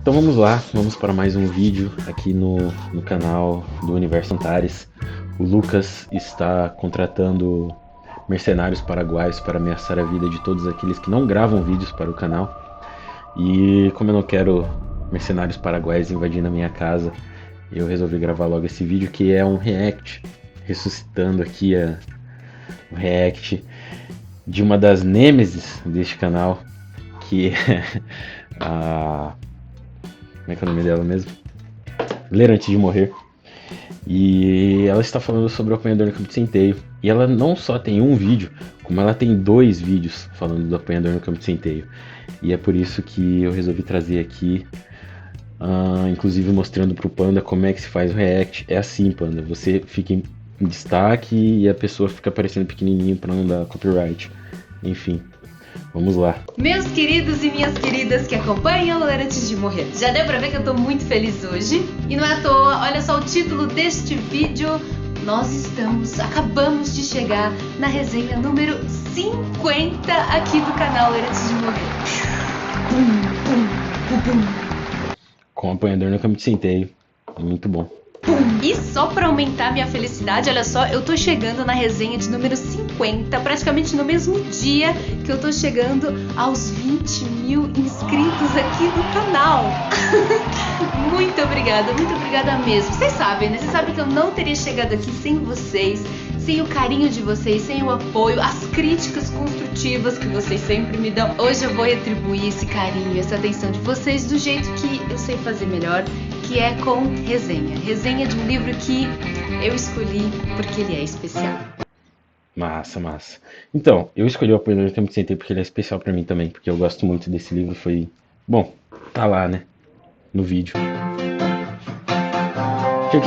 Então vamos lá, vamos para mais um vídeo aqui no canal do Universo Antares. O Lucas está contratando mercenários paraguaios para ameaçar a vida de todos aqueles que não gravam vídeos para o canal. E como eu não quero mercenários paraguaios invadindo a minha casa, eu resolvi gravar logo esse vídeo, que é um react, ressuscitando aqui o react de uma das nêmesis deste canal, que é a... como é que é o nome dela mesmo? Ler Antes de Morrer. E ela está falando sobre o apanhador no campo de centeio. E ela não só tem um vídeo, como ela tem 2 vídeos falando do apanhador no campo de centeio. E é por isso que eu resolvi trazer aqui, inclusive mostrando pro Panda como é que se faz o react. É assim, Panda, você fica em destaque e a pessoa fica aparecendo pequenininho para não dar copyright. Enfim, vamos lá. Meus queridos e minhas queridas que acompanham o Ler Antes de Morrer, já deu pra ver que eu tô muito feliz hoje. E não é à toa, olha só o título deste vídeo. Nós acabamos de chegar na resenha número 50 aqui do canal Ler Antes de Morrer. Com o apanhador no campo de centeio, muito bom. E só pra aumentar minha felicidade, olha só, eu tô chegando na resenha de número 50, praticamente no mesmo dia que eu tô chegando aos 20 mil inscritos aqui no canal. Muito obrigada mesmo. Vocês sabem, né? Vocês sabem que eu não teria chegado aqui sem vocês, sem o carinho de vocês, sem o apoio, as críticas construtivas que vocês sempre me dão. Hoje eu vou retribuir esse carinho, essa atenção de vocês do jeito que eu sei fazer melhor, que é com resenha. Resenha de um livro que eu escolhi porque ele é especial. Massa. Então, eu escolhi o Apanhador no Campo de Centeio porque ele é especial pra mim também, porque eu gosto muito desse livro. Bom, tá lá, né? No vídeo. Tinha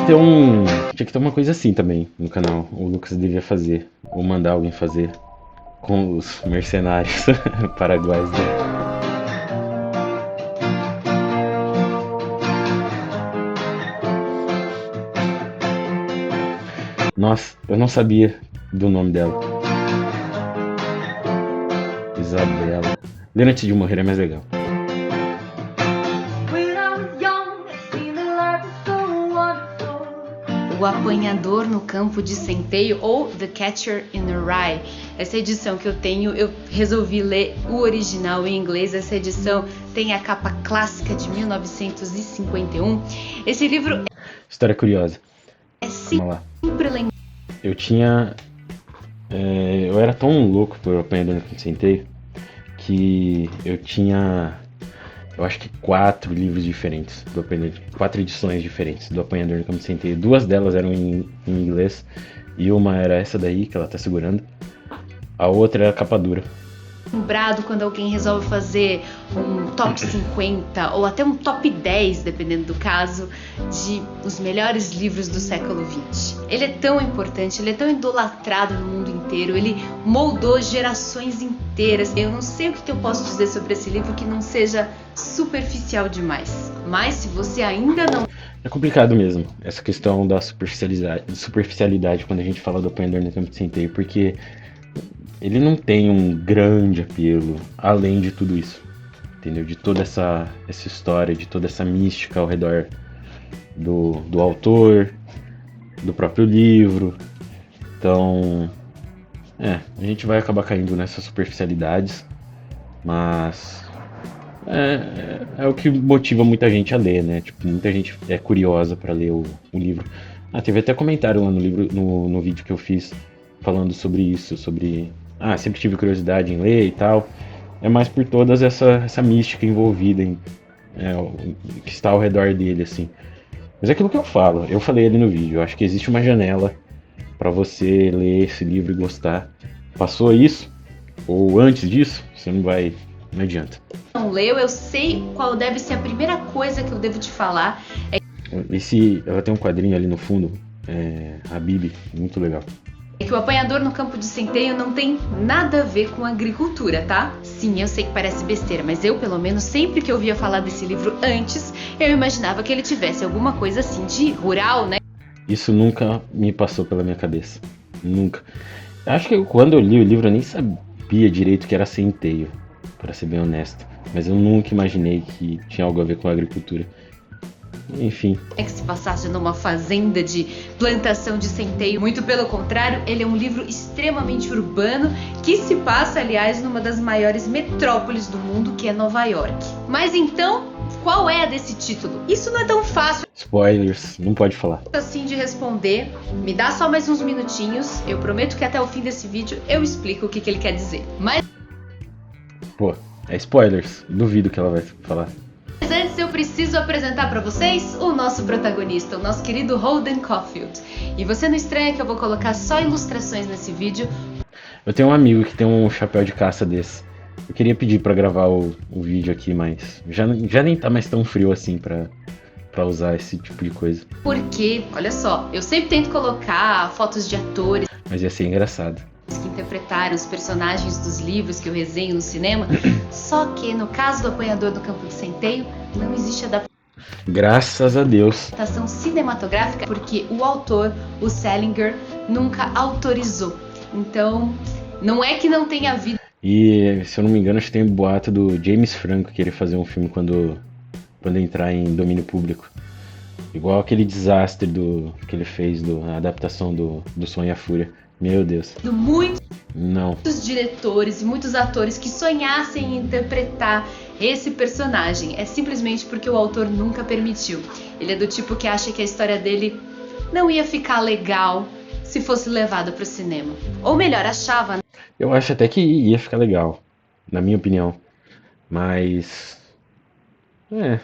que ter uma coisa assim também no canal. O Lucas devia fazer, ou mandar alguém fazer, com os mercenários paraguaios, né? Nossa, eu não sabia do nome dela. Isabela. Ler Antes de Morrer é mais legal. O Apanhador no Campo de Centeio, ou The Catcher in the Rye. Essa edição que eu tenho, eu resolvi ler o original em inglês. Essa edição tem a capa clássica de 1951. Esse livro História curiosa. é sempre lembrado. Eu era tão louco por Apanhador no Campo de Centeio que eu tinha, eu acho que 4 livros diferentes do Apanhador, 4 edições diferentes do Apanhador no Campo de Centeio. 2 delas eram em inglês e uma era essa daí que ela tá segurando. A outra era a capa dura. Lembrado quando alguém resolve fazer um top 50 ou até um top 10, dependendo do caso, de os melhores livros do século XX. Ele é tão importante, ele é tão idolatrado no mundo inteiro, ele moldou gerações inteiras. Eu não sei o que eu posso dizer sobre esse livro que não seja superficial demais. Mas se você ainda não... É complicado mesmo, essa questão da superficialidade quando a gente fala do Apanhador no Campo de Centeio, porque ele não tem um grande apelo além de tudo isso, entendeu? De toda essa história, de toda essa mística ao redor do autor, do próprio livro. Então, a gente vai acabar caindo nessas superficialidades, mas é o que motiva muita gente a ler, né? Tipo, muita gente é curiosa para ler o livro. Teve até comentário lá no livro, no vídeo que eu fiz, falando sobre isso, sempre tive curiosidade em ler e tal. É mais por toda essa mística envolvida que está ao redor dele, assim. Mas é aquilo que eu falei ali no vídeo, eu acho que existe uma janela para você ler esse livro e gostar. Passou isso, ou antes disso, você não adianta. Não leu, eu sei qual deve ser a primeira coisa que eu devo te falar. Ela tem um quadrinho ali no fundo, a Bibi, muito legal. É que o Apanhador no Campo de Centeio não tem nada a ver com agricultura, tá? Sim, eu sei que parece besteira, mas eu, pelo menos, sempre que eu ouvia falar desse livro antes, eu imaginava que ele tivesse alguma coisa assim de rural, né? Isso nunca me passou pela minha cabeça. Nunca. Acho que quando eu li o livro eu nem sabia direito que era centeio, para ser bem honesto. mas eu nunca imaginei que tinha algo a ver com a agricultura. Enfim. É que se passasse numa fazenda de plantação de centeio. Muito pelo contrário, ele é um livro extremamente urbano que se passa, aliás, numa das maiores metrópoles do mundo, que é Nova York. Mas então, qual é a desse título? Isso não é tão fácil Spoilers, não pode falar. assim de responder. Me dá só mais uns minutinhos. Eu prometo que até o fim desse vídeo eu explico o que ele quer dizer. Mas Pô, é spoilers. Duvido que ela vai falar. antes eu preciso apresentar pra vocês o nosso protagonista, o nosso querido Holden Caulfield. E você não estranha que eu vou colocar só ilustrações nesse vídeo. Eu tenho um amigo que tem um chapéu de caça desse. Eu queria pedir pra gravar o vídeo aqui, mas já nem tá mais tão frio assim pra usar esse tipo de coisa. Porque, olha só, eu sempre tento colocar fotos de atores Mas ia ser engraçado. que interpretaram os personagens dos livros que eu resenho no cinema. Só que no caso do Apanhador do Campo de Centeio, não existe Graças a Deus. adaptação cinematográfica porque o autor, o Salinger, nunca autorizou. Então, não é que não tenha havido E, se eu não me engano, acho que tem um boato do James Franco querer fazer um filme quando entrar em domínio público. Igual aquele desastre que ele fez da adaptação do Sonho e a Fúria. Meu Deus. muitos Não. diretores e muitos atores que sonhassem em interpretar esse personagem. É simplesmente porque o autor nunca permitiu. Ele é do tipo que acha que a história dele não ia ficar legal se fosse levada para o cinema. Ou melhor, achava, né? Eu acho até que ia ficar legal, na minha opinião. Mas. É.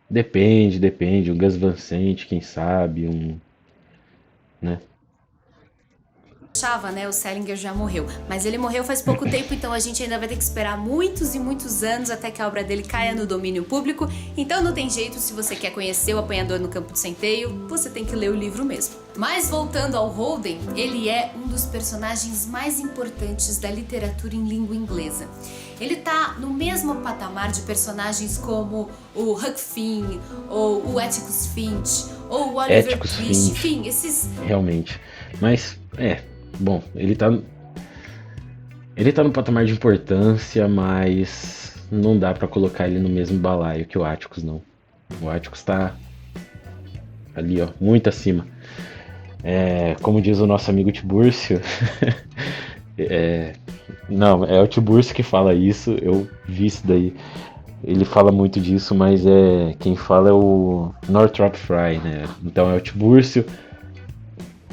Depende. Um Gus Van Sant, quem sabe, né? Achava, né? O Salinger já morreu. Mas ele morreu faz pouco tempo, então a gente ainda vai ter que esperar muitos e muitos anos até que a obra dele caia no domínio público. Então não tem jeito, se você quer conhecer o Apanhador no Campo de Centeio, você tem que ler o livro mesmo. Mas voltando ao Holden, ele é um dos personagens mais importantes da literatura em língua inglesa. Ele tá no mesmo patamar de personagens como o Huck Finn, ou o Atticus Finch, ou o Oliver Atticus Twist, Finch. enfim, esses... Realmente. Mas, bom, ele tá no patamar de importância, mas não dá pra colocar ele no mesmo balaio que o Atticus, não. O Atticus tá ali, ó, muito acima. Como diz o nosso amigo Tibúrcio, não, é o Tibúrcio que fala isso, eu vi isso daí. Ele fala muito disso, mas quem fala é o Northrop Frye, né? Então é o Tibúrcio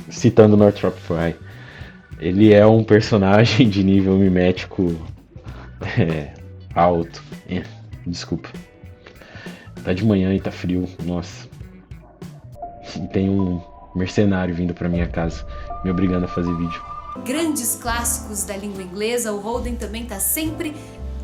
citando Northrop Frye. Ele é um personagem de nível mimético alto. Desculpa. Tá de manhã e tá frio, nossa. E tem um mercenário vindo pra minha casa, me obrigando a fazer vídeo. Grandes clássicos da língua inglesa, o Holden também tá sempre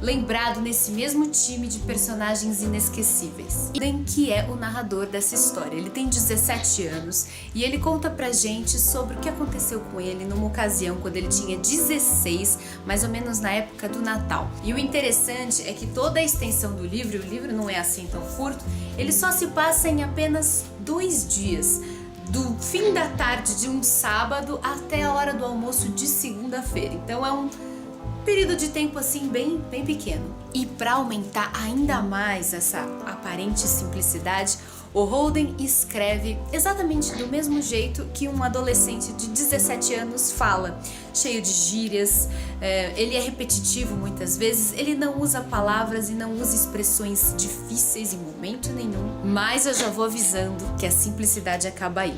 lembrado nesse mesmo time de personagens inesquecíveis. Holden, que é o narrador dessa história. Ele tem 17 anos e ele conta pra gente sobre o que aconteceu com ele numa ocasião quando ele tinha 16, mais ou menos na época do Natal. E o interessante é que toda a extensão do livro, o livro não é assim tão curto, ele só se passa em apenas 2 dias. Do fim da tarde de um sábado até a hora do almoço de segunda-feira. Então é um período de tempo assim bem pequeno. E para aumentar ainda mais essa aparente simplicidade, o Holden escreve exatamente do mesmo jeito que um adolescente de 17 anos fala, cheio de gírias, ele é repetitivo muitas vezes, ele não usa palavras e não usa expressões difíceis em momento nenhum, mas eu já vou avisando que a simplicidade acaba aí.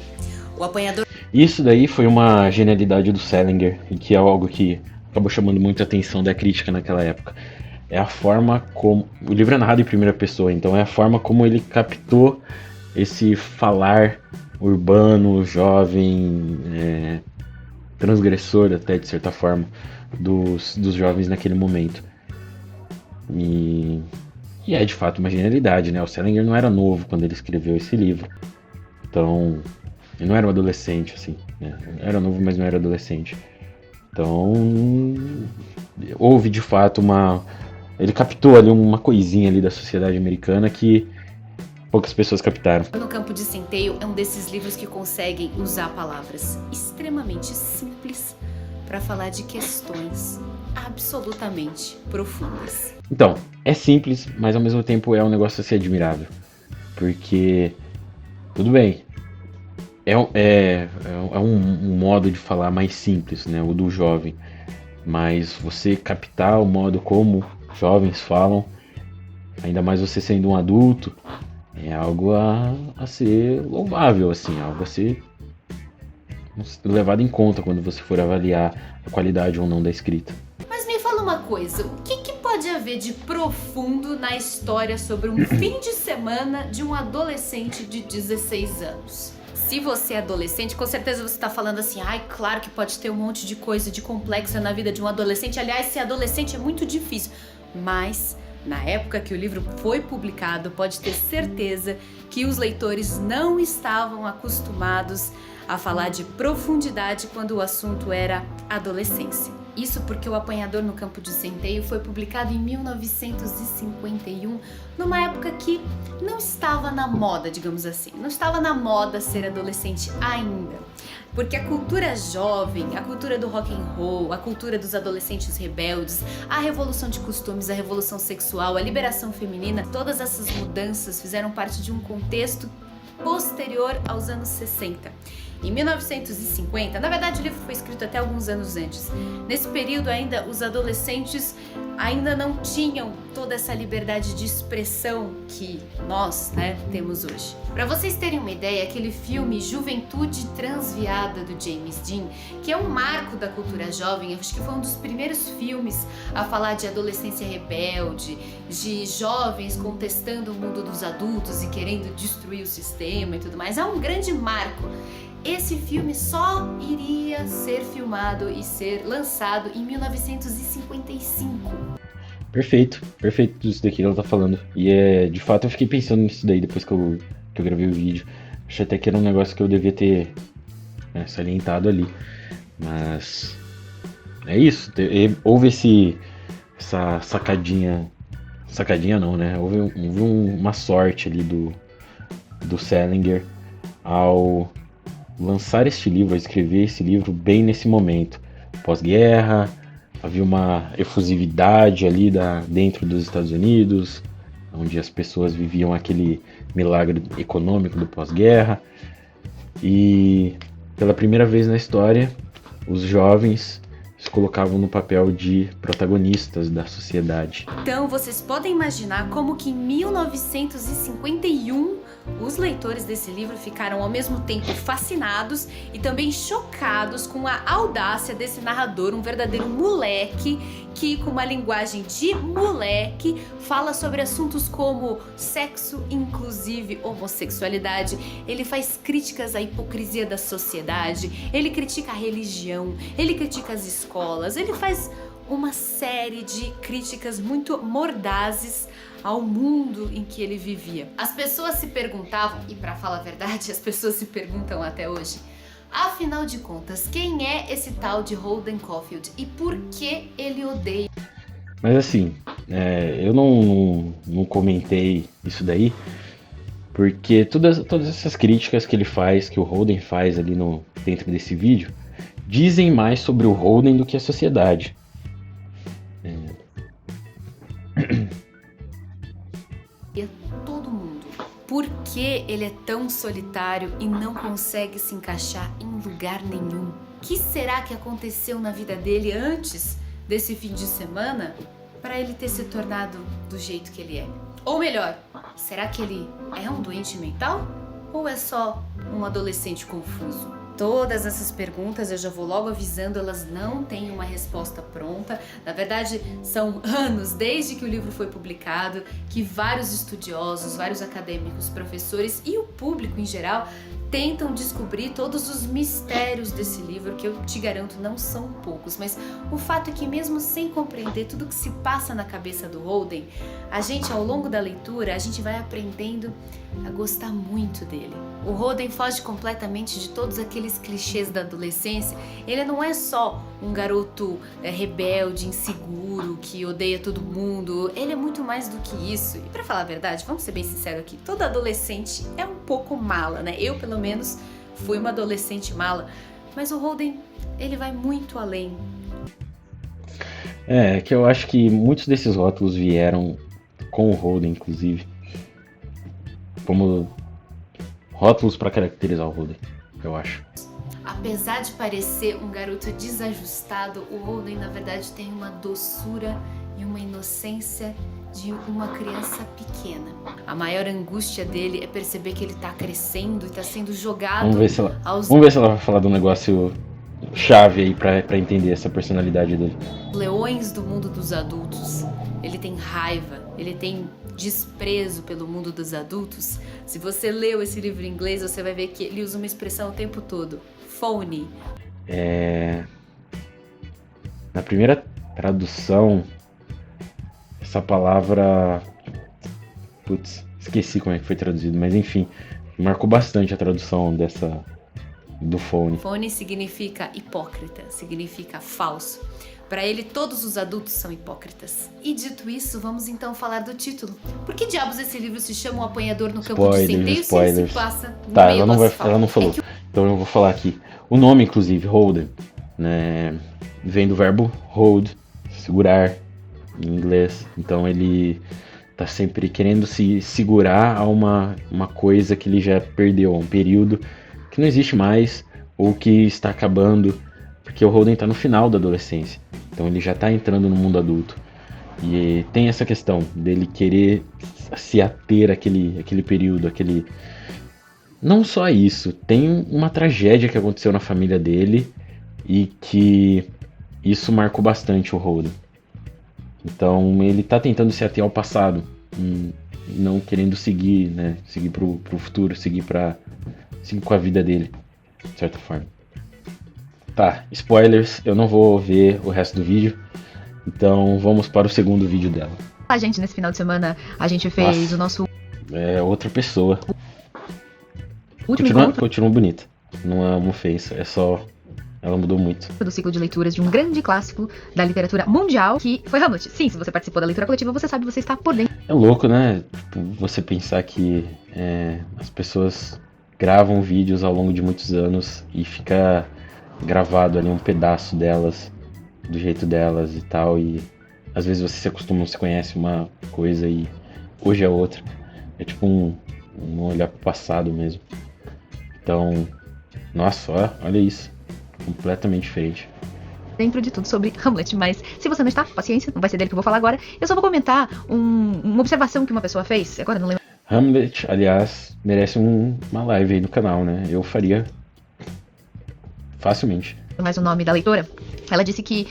O Apanhador... Isso daí foi uma genialidade do Salinger, e que é algo que acabou chamando muita atenção da crítica naquela época. É a forma como... O livro é narrado em primeira pessoa, então é a forma como ele captou esse falar urbano, jovem, transgressor até de certa forma, dos jovens naquele momento. E é de fato uma genialidade, né? O Salinger não era novo quando ele escreveu esse livro. Então, ele não era um adolescente, assim, né? Era novo, mas não era adolescente. Então, houve de fato ele captou ali uma coisinha ali da sociedade americana que poucas pessoas captaram. No Campo de Centeio é um desses livros que conseguem usar palavras extremamente simples para falar de questões absolutamente profundas. Então, é simples, mas ao mesmo tempo é um negócio a ser admirável. Porque, tudo bem, é um modo de falar mais simples, né? O do jovem. Mas você captar o modo como jovens falam, ainda mais você sendo um adulto, é algo a ser louvável, assim, algo a ser levado em conta quando você for avaliar a qualidade ou não da escrita. Mas me fala uma coisa, o que pode haver de profundo na história sobre um fim de semana de um adolescente de 16 anos? Se você é adolescente, com certeza você tá falando assim, ai, claro que pode ter um monte de coisa de complexa na vida de um adolescente. Aliás, ser adolescente é muito difícil. Mas, na época que o livro foi publicado, pode ter certeza que os leitores não estavam acostumados a falar de profundidade quando o assunto era adolescência. Isso porque O Apanhador no Campo de Centeio foi publicado em 1951, numa época que não estava na moda, digamos assim. Não estava na moda ser adolescente ainda. Porque a cultura jovem, a cultura do rock and roll, a cultura dos adolescentes rebeldes, a revolução de costumes, a revolução sexual, a liberação feminina, todas essas mudanças fizeram parte de um contexto posterior aos anos 60. Em 1950, na verdade o livro foi escrito até alguns anos antes. Nesse período ainda, os adolescentes ainda não tinham toda essa liberdade de expressão que nós, temos hoje. Para vocês terem uma ideia, aquele filme Juventude Transviada do James Dean, que é um marco da cultura jovem, acho que foi um dos primeiros filmes a falar de adolescência rebelde, de jovens contestando o mundo dos adultos e querendo destruir o sistema e tudo mais. É um grande marco. Esse filme só iria ser filmado e ser lançado em 1955. Perfeito isso daqui que ela tá falando. E de fato eu fiquei pensando nisso daí depois que eu gravei o vídeo. Achei até que era um negócio que eu devia ter salientado ali. Mas é isso. Houve essa sacadinha. Sacadinha não, né? Houve uma sorte ali do Salinger ao lançar este livro, a escrever esse livro bem nesse momento. Pós-guerra, havia uma efusividade ali dentro dos Estados Unidos, onde as pessoas viviam aquele milagre econômico do pós-guerra. E pela primeira vez na história, os jovens se colocavam no papel de protagonistas da sociedade. Então vocês podem imaginar como que em 1951 os leitores desse livro ficaram ao mesmo tempo fascinados e também chocados com a audácia desse narrador, um verdadeiro moleque que, com uma linguagem de moleque, fala sobre assuntos como sexo, inclusive homossexualidade. Ele faz críticas à hipocrisia da sociedade, ele critica a religião, ele critica as escolas, ele faz uma série de críticas muito mordazes ao mundo em que ele vivia. As pessoas se perguntavam, e pra falar a verdade, as pessoas se perguntam até hoje, afinal de contas, quem é esse tal de Holden Caulfield e por que ele odeia? Mas assim, eu não comentei isso daí, porque todas essas críticas que ele faz, que o Holden faz ali dentro desse vídeo, dizem mais sobre o Holden do que a sociedade. Todo mundo. Por que ele é tão solitário e não consegue se encaixar em lugar nenhum? O que será que aconteceu na vida dele antes desse fim de semana para ele ter se tornado do jeito que ele é? Ou melhor, será que ele é um doente mental? Ou é só um adolescente confuso? Todas essas perguntas, eu já vou logo avisando, elas não têm uma resposta pronta. Na verdade, são anos desde que o livro foi publicado que vários estudiosos, vários acadêmicos, professores e o público em geral tentam descobrir todos os mistérios desse livro, que eu te garanto não são poucos, mas o fato é que mesmo sem compreender tudo que se passa na cabeça do Holden, a gente ao longo da leitura, a gente vai aprendendo a gostar muito dele. O Holden foge completamente de todos aqueles clichês da adolescência. Ele não é só um garoto rebelde, inseguro, que odeia todo mundo. Ele é muito mais do que isso. E pra falar a verdade, vamos ser bem sinceros aqui, todo adolescente é um pouco mala, né? Eu, pelo menos, fui uma adolescente mala. Mas o Holden, ele vai muito além. É que eu acho que muitos desses rótulos vieram com o Holden, inclusive, como rótulos para caracterizar o Holden, eu acho. Apesar de parecer um garoto desajustado, o Holden na verdade tem uma doçura e uma inocência de uma criança pequena. A maior angústia dele é perceber que ele tá crescendo e tá sendo jogado Vamos ver se ela vai falar de um negócio chave aí pra entender essa personalidade dele. leões do mundo dos adultos. Ele tem raiva, ele tem desprezo pelo mundo dos adultos. Se você leu esse livro em inglês, você vai ver que ele usa uma expressão o tempo todo. Phony. Na primeira tradução, essa palavra... Putz, esqueci como é que foi traduzido, mas enfim, marcou bastante a tradução do phone. Phony significa hipócrita, significa falso. Para ele, todos os adultos são hipócritas. E dito isso, vamos então falar do título. Por que diabos esse livro se chama O Apanhador no Campo de Centeio se ele se passa no Tá, meio do asfalto? ela não falou. Então eu vou falar aqui. O nome, inclusive, Holden, né, vem do verbo hold, segurar, em inglês. Então ele tá sempre querendo se segurar a uma coisa que ele já perdeu, a um período que não existe mais ou que está acabando, porque o Holden tá no final da adolescência. Então ele já tá entrando no mundo adulto. E tem essa questão dele querer se ater àquele período, aquele... Não só isso, tem uma tragédia que aconteceu na família dele e que isso marcou bastante o Holden. Então ele tá tentando se ater ao passado, não querendo seguir, né? Seguir pro futuro, seguir com a vida dele, de certa forma. Tá, spoilers, eu não vou ver o resto do vídeo, então vamos para o segundo vídeo dela. A gente, nesse final de semana, a gente fez o nosso É outra pessoa. último encontro Continua bonita, não fez, é só... Ela mudou muito. do ciclo de leituras de um grande clássico da literatura mundial, que foi Hamlet. Sim, se você participou da leitura coletiva, você sabe, você está por dentro. É louco, né? Tipo, você pensar que as pessoas gravam vídeos ao longo de muitos anos e fica gravado ali um pedaço delas, do jeito delas e tal, e às vezes você se acostuma, você conhece uma coisa e hoje é outra. É tipo um olhar pro passado mesmo. Então, nossa, olha isso. Completamente diferente. Dentro de tudo sobre Hamlet, mas se você não está, paciência, não vai ser dele que eu vou falar agora. Eu só vou comentar uma observação que uma pessoa fez, agora não lembro. Hamlet, aliás, merece uma live aí no canal, né? Eu faria facilmente. Mais o nome da leitora. Ela disse que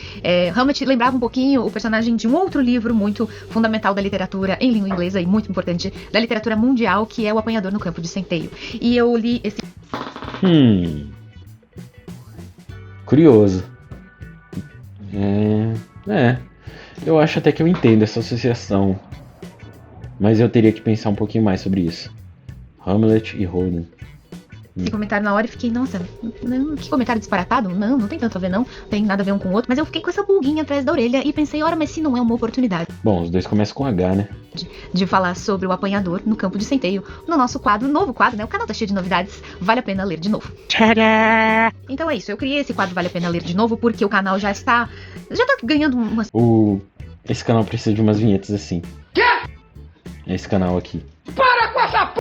Hamlet lembrava um pouquinho o personagem de um outro livro muito fundamental da literatura em língua inglesa e muito importante da literatura mundial, que é O Apanhador no Campo de Centeio. E eu li esse... Curioso. Eu acho até que eu entendo essa associação, mas eu teria que pensar um pouquinho mais sobre isso. Hamlet e Holden. Esse comentário na hora e fiquei, nossa, que comentário disparatado? Não tem tanto a ver não, tem nada a ver um com o outro, mas eu fiquei com essa pulguinha atrás da orelha e pensei, ora, mas se não é uma oportunidade Bom, os dois começam com H, né? de falar sobre o apanhador no campo de centeio, no nosso novo quadro, né? O canal tá cheio de novidades, vale a pena ler de novo. Tcharam! Então é isso, eu criei esse quadro Vale a Pena Ler de Novo porque o canal já tá ganhando umas... Esse canal precisa de umas vinhetas assim. Quê? Esse canal aqui. Para com essa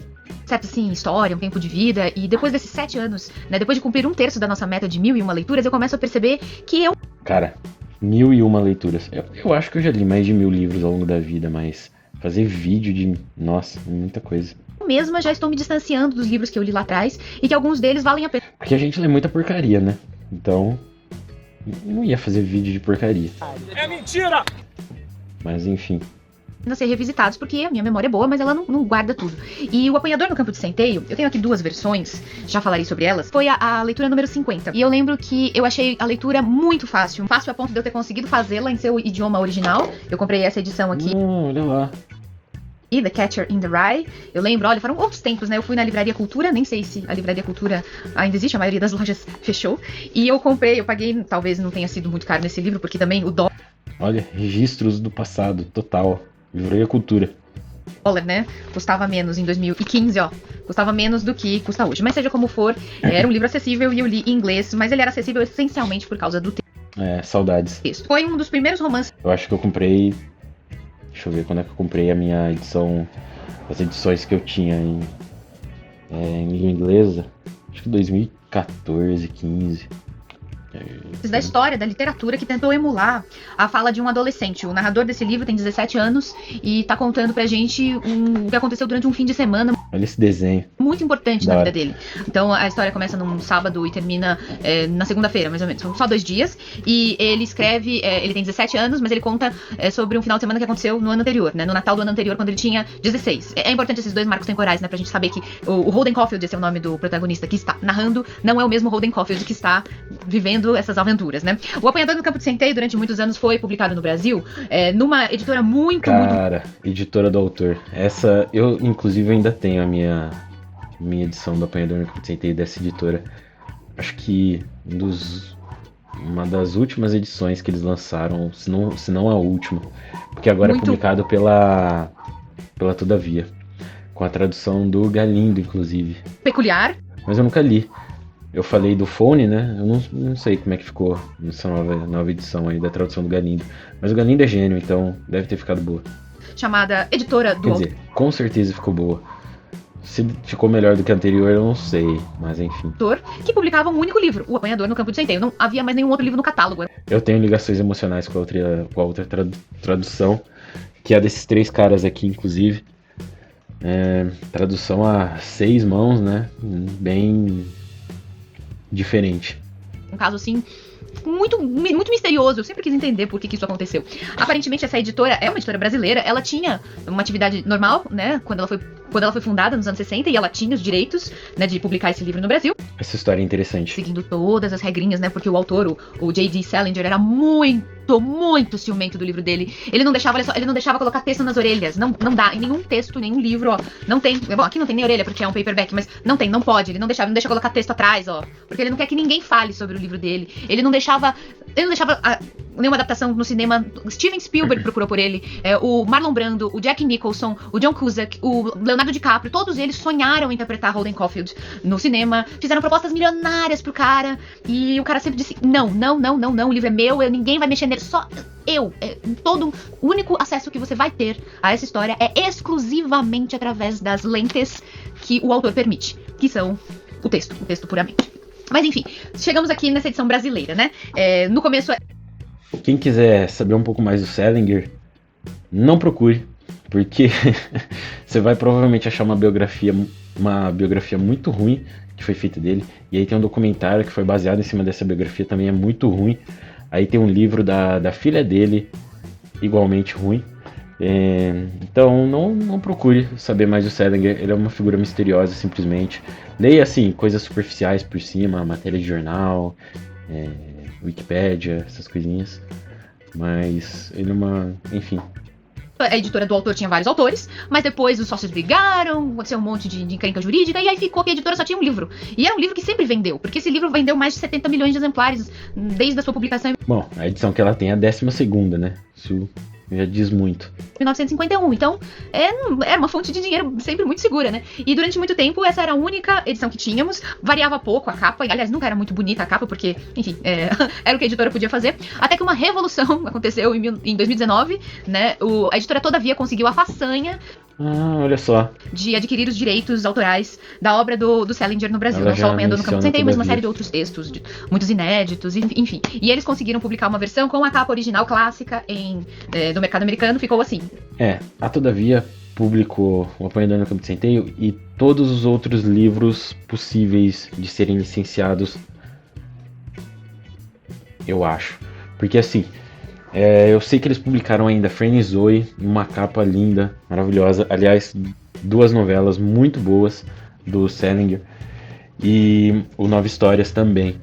certo, sim, história, um tempo de vida, e depois desses 7 anos, né, depois de cumprir 1/3 da nossa meta de 1001 leituras, eu começo a perceber que eu... Cara, 1001 leituras. Eu acho que eu já li mais de 1000 livros ao longo da vida, mas fazer vídeo de... Nossa, muita coisa. Eu mesma já estou me distanciando dos livros que eu li lá atrás, e que alguns deles valem a pena. Porque a gente lê muita porcaria, né? Então, eu não ia fazer vídeo de porcaria. É mentira! Mas enfim. Ser revisitados, porque a minha memória é boa, mas ela não guarda tudo. E O Apanhador no Campo de Centeio, eu tenho aqui 2 versões, já falarei sobre elas, foi a leitura número 50. E eu lembro que eu achei a leitura muito fácil a ponto de eu ter conseguido fazê-la em seu idioma original. Eu comprei essa edição aqui. Olha lá. E The Catcher in the Rye. Eu lembro, olha, foram outros tempos, né? Eu fui na Livraria Cultura, nem sei se a Livraria Cultura ainda existe, a maioria das lojas fechou. E eu paguei, talvez não tenha sido muito caro nesse livro, porque também o dólar... Olha, registros do passado, total. Livraria Cultura. Dólar, né? Custava menos em 2015, ó. Custava menos do que custa hoje. Mas seja como for, era um livro acessível e eu li em inglês, mas ele era acessível essencialmente por causa do tempo. Saudades. Foi um dos primeiros romances. Eu acho que eu comprei. Deixa eu ver quando é que eu comprei a minha edição. As edições que eu tinha em língua inglesa. Acho que 2014, 15. Da história, da literatura, que tentou emular a fala de um adolescente. O narrador desse livro tem 17 anos e tá contando pra gente o que aconteceu durante um fim de semana Olha esse desenho. muito importante Da na hora. vida dele. Então a história começa num sábado e termina na segunda-feira, mais ou menos. São só 2 dias. E ele escreve, ele tem 17 anos, mas ele conta sobre um final de semana que aconteceu no ano anterior, né? No Natal do ano anterior, quando ele tinha 16. É importante esses dois marcos temporais, né? Pra gente saber que o Holden Caulfield, esse é o nome do protagonista que está narrando, não é o mesmo Holden Caulfield que está vivendo essas aventuras, né? O Apanhador no Campo de Centeio, durante muitos anos, foi publicado no Brasil, numa editora muito Cara, editora do autor. Essa, eu inclusive ainda tenho a minha edição do Apanhador no Campo de Centeio dessa editora. Acho que uma das últimas edições que eles lançaram, se não a última, porque agora é publicado pela Todavia, com a tradução do Galindo, inclusive. peculiar. Mas eu nunca li. Eu falei do Fone, né? Eu não sei como é que ficou nessa nova edição aí da tradução do Galindo. Mas o Galindo é gênio, então deve ter ficado boa. Chamada Editora do Quer dizer, com certeza ficou boa. Se ficou melhor do que a anterior, eu não sei. Mas enfim. Autor, que publicava um único livro, O Apanhador no Campo de Centeio. Não havia mais nenhum outro livro no catálogo. Eu tenho ligações emocionais com a outra tradução, que é a desses 3 caras aqui, inclusive. Tradução a 6 mãos, né? Bem diferente. Um caso, assim, muito misterioso. Eu sempre quis entender por que isso aconteceu. Aparentemente, essa editora é uma editora brasileira. Ela tinha uma atividade normal, né? Quando ela foi fundada nos anos 60, e ela tinha os direitos, né, de publicar esse livro no Brasil. Essa história é interessante. Seguindo todas as regrinhas, né? Porque o autor, o J.D. Salinger, era muito ciumento do livro dele. Ele não deixava colocar texto nas orelhas. Não dá. Em nenhum texto, nenhum livro, ó. Não tem. Bom, aqui não tem nem orelha, porque é um paperback, mas não pode. Ele não deixa colocar texto atrás, ó. Porque ele não quer que ninguém fale sobre o livro dele. Ele não deixava nenhuma adaptação no cinema. Steven Spielberg procurou por ele. O Marlon Brando, o Jack Nicholson, o John Cusack, o Leonardo DiCaprio, todos eles sonharam em interpretar Holden Caulfield no cinema. Fizeram propostas milionárias pro cara. E o cara sempre disse: não, o livro é meu, ninguém vai mexer nele. Só eu. Todo o único acesso que você vai ter a essa história é exclusivamente através das lentes que o autor permite, que são o texto puramente. Mas enfim, chegamos aqui nessa edição brasileira, né? No começo Quem quiser saber um pouco mais do Salinger, não procure, porque você vai provavelmente achar uma biografia muito ruim que foi feita dele. E aí tem um documentário que foi baseado em cima dessa biografia, também é muito ruim. Aí tem um livro da filha dele, igualmente ruim. Então não procure saber mais do Salinger. Ele é uma figura misteriosa, simplesmente. Leia assim, coisas superficiais por cima, matéria de jornal, Wikipédia, essas coisinhas. Mas ele é enfim. a editora do autor tinha vários autores, mas depois os sócios brigaram, aconteceu um monte de encrenca jurídica, e aí ficou que a editora só tinha um livro. E era um livro que sempre vendeu, porque esse livro vendeu mais de 70 milhões de exemplares desde a sua publicação em Bom, a edição que ela tem é a 12ª, né? Isso já diz muito. 1951, então é uma fonte de dinheiro sempre muito segura, né? E durante muito tempo essa era a única edição que tínhamos, variava pouco a capa, e aliás nunca era muito bonita a capa, porque, enfim, era o que a editora podia fazer, até que uma revolução aconteceu em 2019, né? A editora Todavia conseguiu a façanha Olha só. de adquirir os direitos autorais da obra do Salinger no Brasil. Ela Não já só o Apanhador no Campo de Centeio, mas uma Todavia. série de outros textos, muitos inéditos, enfim. E eles conseguiram publicar uma versão com a capa original clássica do mercado americano, ficou assim. A Todavia publicou o Apanhador no Campo de Centeio e todos os outros livros possíveis de serem licenciados, eu acho. Porque assim, eu sei que eles publicaram ainda Fran e Zoe, uma capa linda, maravilhosa. Aliás, 2 novelas muito boas do Salinger. E o 9 Histórias também.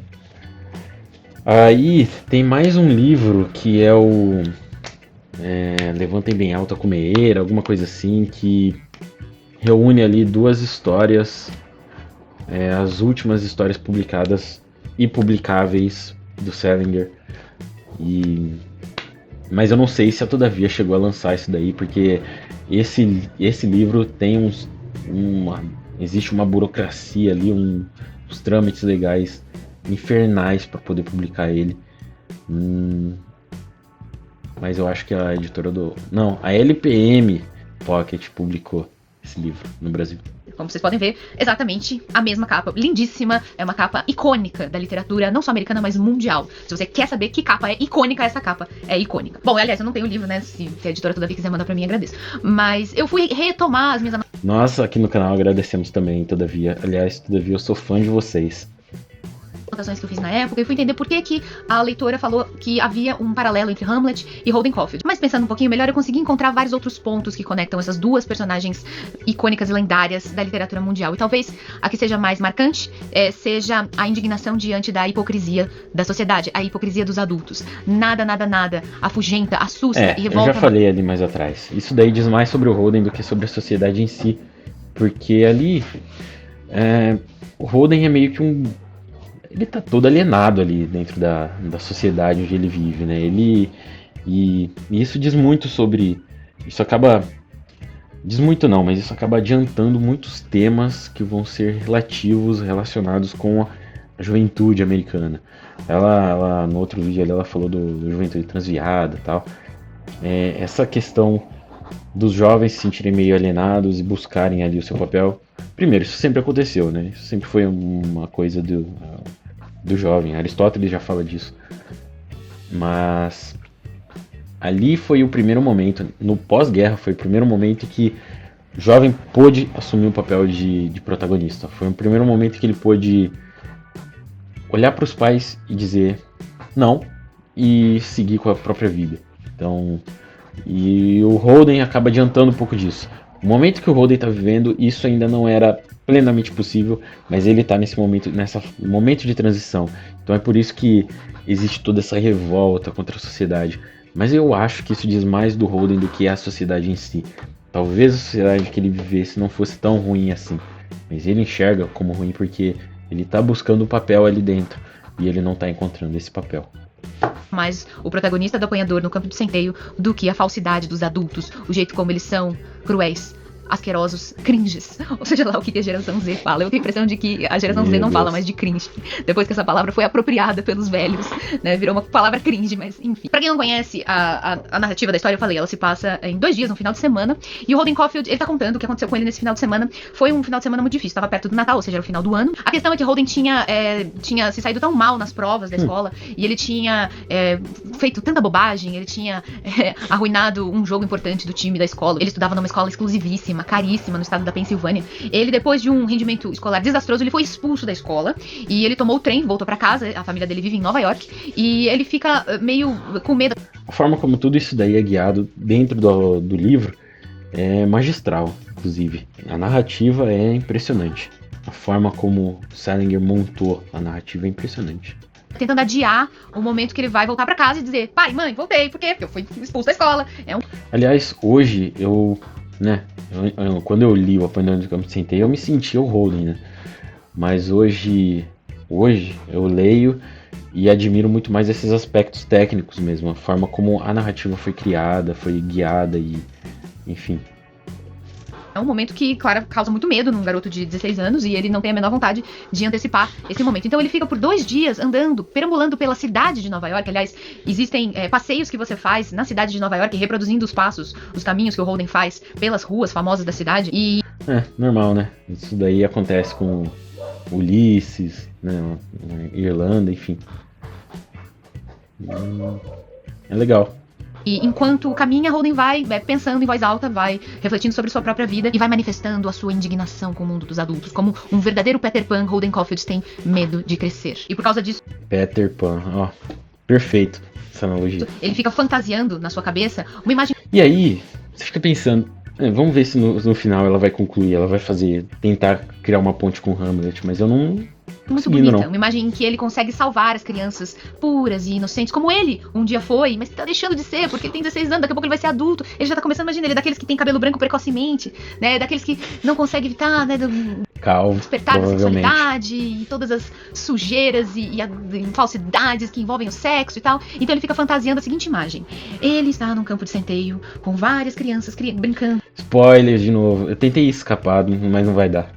Aí tem mais um livro que é o Levantem Bem Alto a Comeira, alguma coisa assim, que reúne ali 2 histórias, as últimas histórias publicadas e publicáveis do Salinger. Mas eu não sei se a Todavia chegou a lançar isso daí, porque esse livro tem existe uma burocracia ali, uns trâmites legais infernais para poder publicar ele. Mas eu acho que a editora Não, a LPM Pocket publicou esse livro no Brasil. Como vocês podem ver, exatamente a mesma capa, lindíssima, é uma capa icônica da literatura, não só americana, mas mundial. Se você quer saber que capa é icônica, essa capa é icônica. Bom, aliás, eu não tenho o livro, né, se a editora Todavia quiser mandar pra mim, agradeço. Mas eu fui retomar as minhas... Nós aqui no canal agradecemos também, Todavia. Aliás, Todavia, eu sou fã de vocês. Anotações que eu fiz na época, e fui entender por que a leitora falou que havia um paralelo entre Hamlet e Holden Caulfield. Mas pensando um pouquinho melhor, eu consegui encontrar vários outros pontos que conectam essas duas personagens icônicas e lendárias da literatura mundial. E talvez a que seja mais marcante seja a indignação diante da hipocrisia da sociedade, a hipocrisia dos adultos. Nada afugenta, assusta e revolta. Eu já falei ali mais atrás. Isso daí diz mais sobre o Holden do que sobre a sociedade em si. Porque ali o Holden é meio que ele tá todo alienado ali dentro da sociedade onde ele vive, né? E isso diz muito sobre... Isso acaba... Diz muito não, mas isso acaba adiantando muitos temas que vão ser relacionados com a juventude americana. Ela no outro vídeo ali, ela falou do juventude transviada e tal. Essa questão dos jovens se sentirem meio alienados e buscarem ali o seu papel. Primeiro, isso sempre aconteceu, né? Isso sempre foi uma coisa do jovem. Aristóteles já fala disso. Mas ali foi o primeiro momento, no pós-guerra foi o primeiro momento que o jovem pôde assumir o papel de protagonista. Foi o primeiro momento que ele pôde olhar para os pais e dizer não e seguir com a própria vida. Então, e o Holden acaba adiantando um pouco disso. O momento que o Holden está vivendo, isso ainda não era plenamente possível, mas ele está nesse momento de transição. Então é por isso que existe toda essa revolta contra a sociedade. Mas eu acho que isso diz mais do Holden do que a sociedade em si. Talvez a sociedade que ele vivesse não fosse tão ruim assim, mas ele enxerga como ruim porque ele está buscando um papel ali dentro e ele não está encontrando esse papel. Mais o protagonista do apanhador no campo de centeio do que a falsidade dos adultos, o jeito como eles são cruéis, asquerosos, cringes, ou seja lá o que a geração Z fala. Eu tenho a impressão de que a geração Z não fala mais de cringe, depois que essa palavra foi apropriada pelos velhos, né, virou uma palavra cringe, mas enfim. Pra quem não conhece a narrativa da história, eu falei, ela se passa em 2 dias, no final de semana, e o Holden Caulfield, ele tá contando o que aconteceu com ele nesse final de semana. Foi um final de semana muito difícil, tava perto do Natal, ou seja, era o final do ano. A questão é que Holden tinha se saído tão mal nas provas da escola, e ele tinha feito tanta bobagem, ele tinha arruinado um jogo importante do time da escola. Ele estudava numa escola exclusivíssima, caríssima, no estado da Pensilvânia. Ele, depois de um rendimento escolar desastroso, ele foi expulso da escola e ele tomou o trem, voltou pra casa. A família dele vive em Nova York e ele fica meio com medo. A forma como tudo isso daí é guiado dentro do livro é magistral, inclusive. A narrativa é impressionante. A forma como Salinger montou a narrativa é impressionante. Tentando adiar o momento que ele vai voltar pra casa e dizer: pai, mãe, voltei, por quê? Porque eu fui expulso da escola. Aliás, hoje quando eu li o Apanhador do Campo de Centeio, eu me sentia o Holden, né? Mas hoje eu leio e admiro muito mais esses aspectos técnicos mesmo, a forma como a narrativa foi criada, foi guiada e, enfim. É um momento que, claro, causa muito medo num garoto de 16 anos e ele não tem a menor vontade de antecipar esse momento. Então ele fica por 2 dias andando, perambulando pela cidade de Nova York. Aliás, existem passeios que você faz na cidade de Nova York, reproduzindo os passos, os caminhos que o Holden faz pelas ruas famosas da cidade. E normal, né? Isso daí acontece com Ulisses, né? Irlanda, enfim. É legal. E enquanto caminha, Holden vai pensando em voz alta, vai refletindo sobre sua própria vida e vai manifestando a sua indignação com o mundo dos adultos. Como um verdadeiro Peter Pan, Holden Caulfield tem medo de crescer. E por causa disso... Peter Pan, perfeito essa analogia. Ele fica fantasiando na sua cabeça uma imagem... E aí, você fica pensando, vamos ver se no final ela vai concluir, ela vai tentar criar uma ponte com Hamlet, mas eu não... Muito bonita, uma imagem em que ele consegue salvar as crianças puras e inocentes, como ele um dia foi, mas tá deixando de ser, porque ele tem 16 anos, daqui a pouco ele vai ser adulto, ele já tá começando, imagina, ele é daqueles que tem cabelo branco precocemente, né, daqueles que não consegue evitar, né, calvo, despertar da provavelmente. sexualidade e todas as sujeiras e falsidades que envolvem o sexo e tal. Então ele fica fantasiando a seguinte imagem: ele está num campo de centeio com várias crianças brincando Spoiler de novo. Eu tentei escapar, mas não vai dar.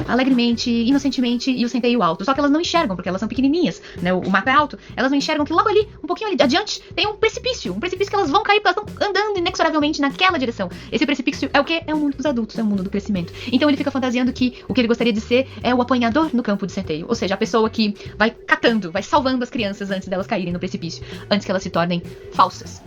alegremente, inocentemente, e o centeio alto. Só que elas não enxergam, porque elas são pequenininhas, né? O mato é alto. Elas não enxergam que logo ali, um pouquinho ali adiante, tem um precipício que elas vão cair, porque elas estão andando inexoravelmente naquela direção. Esse precipício é o quê? É o mundo dos adultos, é o mundo do crescimento. Então ele fica fantasiando que o que ele gostaria de ser é o apanhador no campo de centeio. Ou seja, a pessoa que vai catando, vai salvando as crianças antes delas caírem no precipício, antes que elas se tornem falsas,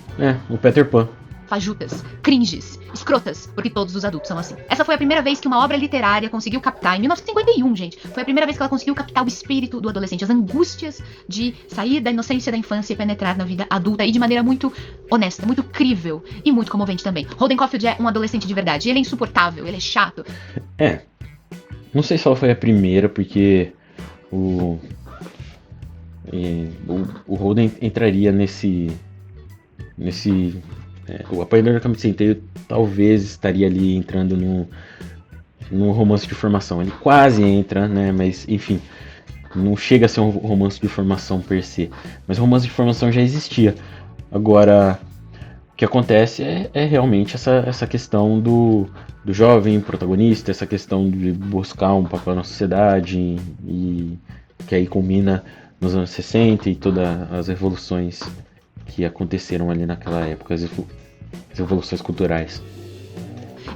O Peter Pan. fajutas, cringes, escrotas, porque todos os adultos são assim. Essa foi a primeira vez que uma obra literária conseguiu captar, em 1951, gente, foi a primeira vez que ela conseguiu captar o espírito do adolescente, as angústias de sair da inocência da infância e penetrar na vida adulta, e de maneira muito honesta, muito crível e muito comovente também. Holden Caulfield é um adolescente de verdade, ele é insuportável, ele é chato. Não sei se ela foi a primeira, porque o Holden entraria nesse o Apanhador do Campo de Centeio talvez estaria ali entrando num romance de formação. Ele quase entra, né? Mas enfim, não chega a ser um romance de formação per se. Mas o romance de formação já existia. Agora, o que acontece é realmente essa questão do jovem protagonista, essa questão de buscar um papel na sociedade, e que aí culmina nos anos 60 e todas as revoluções que aconteceram ali naquela época, as evoluções culturais.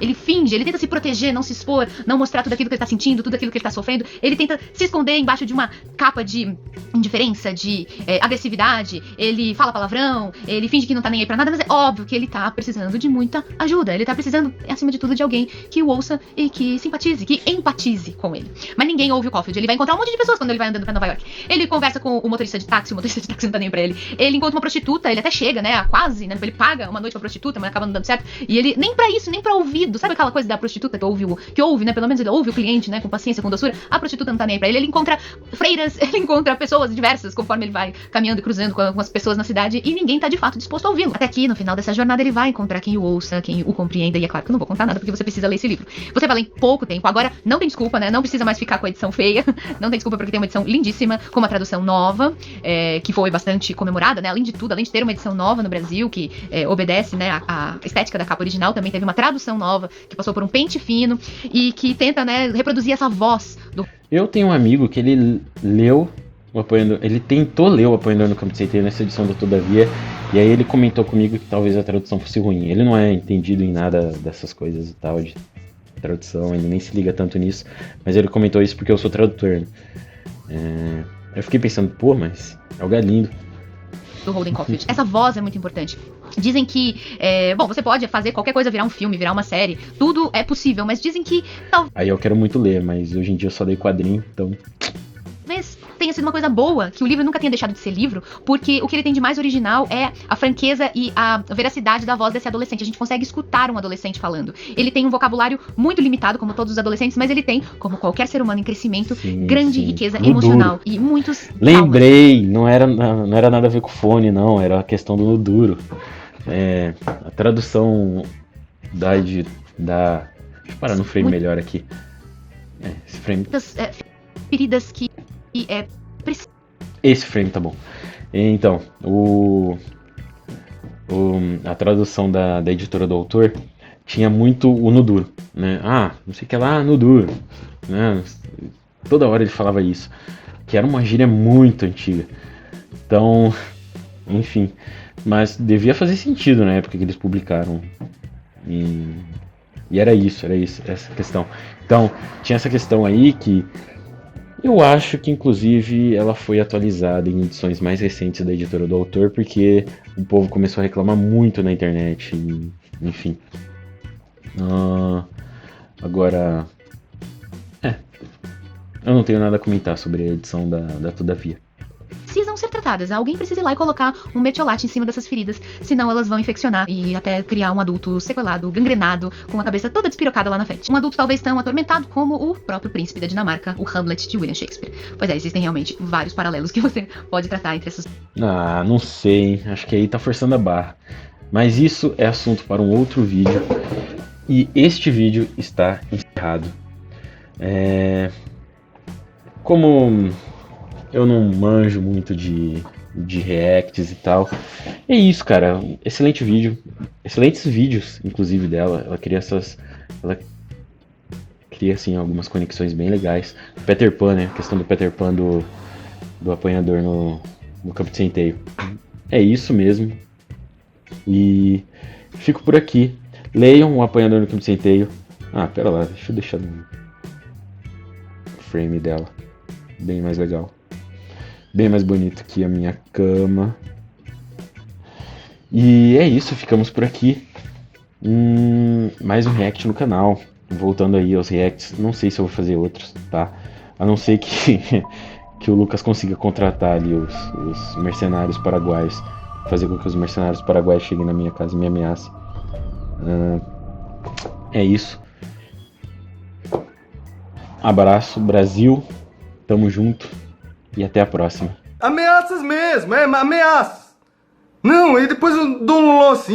Ele finge, ele tenta se proteger, não se expor, não mostrar tudo aquilo que ele tá sentindo, tudo aquilo que ele tá sofrendo. Ele tenta se esconder embaixo de uma capa de indiferença, de agressividade. Ele fala palavrão, ele finge que não tá nem aí pra nada, mas é óbvio que ele tá precisando de muita ajuda. Ele tá precisando, acima de tudo, de alguém que o ouça e que simpatize, que empatize com ele. Mas ninguém ouve o Caulfield. Ele vai encontrar um monte de pessoas quando ele vai andando pra Nova York. Ele conversa com o motorista de táxi não tá nem pra ele. Ele encontra uma prostituta, ele até chega, né, a quase, né, ele paga uma noite pra prostituta, mas acaba não dando certo. E ele, nem pra isso, nem pra ouvir. Sabe aquela coisa da prostituta que ouve, né? Pelo menos ele ouve o cliente, né? Com paciência, com doçura. A prostituta não tá nem aí pra ele. Ele encontra freiras, ele encontra pessoas diversas conforme ele vai caminhando e cruzando com as pessoas na cidade, e ninguém tá de fato disposto a ouvi-lo. Até que no final dessa jornada ele vai encontrar quem o ouça, quem o compreenda. E é claro que eu não vou contar nada porque você precisa ler esse livro. Você vai ler em pouco tempo. Agora não tem desculpa, né? Não precisa mais ficar com a edição feia. Não tem desculpa porque tem uma edição lindíssima, com uma tradução nova, que foi bastante comemorada, né? Além de tudo, além de ter uma edição nova no Brasil, que obedece, né, a estética da capa original, também teve uma tradução nova que passou por um pente fino e que tenta, né, reproduzir essa voz do... Eu tenho um amigo que ele leu o Apanhador, ele tentou ler o Apanhador no Campo de Centeio nessa edição do Todavia, e aí ele comentou comigo que talvez a tradução fosse ruim. Ele não é entendido em nada dessas coisas e tal, de tradução, ele nem se liga tanto nisso, mas ele comentou isso porque eu sou tradutor, né? Eu fiquei pensando, pô, mas é o Galindo. Do Holden Caulfield. Essa voz é muito importante. Dizem que, você pode fazer qualquer coisa virar um filme, virar uma série, tudo é possível, mas dizem que Aí eu quero muito ler, mas hoje em dia eu só leio quadrinho, então... talvez tenha sido uma coisa boa, que o livro nunca tenha deixado de ser livro, porque o que ele tem de mais original é a franqueza e a veracidade da voz desse adolescente. A gente consegue escutar um adolescente falando. Ele tem um vocabulário muito limitado, como todos os adolescentes, mas ele tem, como qualquer ser humano em crescimento, grande riqueza emocional e muitos... Lembrei, não era nada a ver com fone, não, era a questão do no duro. A tradução deixa eu parar no frame melhor aqui. Esse frame... feridas que Esse frame tá bom. Então, a tradução da editora do autor tinha muito o no duro, né? Não sei o que lá, no duro, né? Toda hora ele falava isso, que era uma gíria muito antiga. Então, enfim, mas devia fazer sentido na época que eles publicaram. E era isso, essa questão. Então, tinha essa questão aí que eu acho que, inclusive, ela foi atualizada em edições mais recentes da editora do autor, porque o povo começou a reclamar muito na internet, enfim. Agora, eu não tenho nada a comentar sobre a edição da Todavia. Precisam ser tratadas. Alguém precisa ir lá e colocar um metiolate em cima dessas feridas, senão elas vão infeccionar e até criar um adulto sequelado, gangrenado, com a cabeça toda despirocada lá na frente. Um adulto talvez tão atormentado como o próprio príncipe da Dinamarca, o Hamlet de William Shakespeare. Pois existem realmente vários paralelos que você pode tratar entre essas... Não sei, acho que aí tá forçando a barra. Mas isso é assunto para um outro vídeo, e este vídeo está encerrado. Como eu não manjo muito de reacts e tal, é isso, cara. Excelente vídeo. Excelentes vídeos, inclusive, dela. Ela cria assim, algumas conexões bem legais. Peter Pan, né? A questão do Peter Pan do apanhador no campo de centeio. É isso mesmo. E fico por aqui. Leiam o Apanhador no campo de centeio. Ah, pera lá, deixa eu deixar no frame dela. Bem mais legal. Bem mais bonito que a minha cama. E é isso, ficamos por aqui. Mais um react no canal. Voltando aí aos reacts, não sei se eu vou fazer outros, tá? A não ser que, que o Lucas consiga contratar ali os mercenários paraguaios. Fazer com que os mercenários paraguaios cheguem na minha casa e me ameacem. É isso. Abraço, Brasil. Tamo junto. E até a próxima. Ameaças mesmo, ameaças. Não, e depois eu dou um loló assim.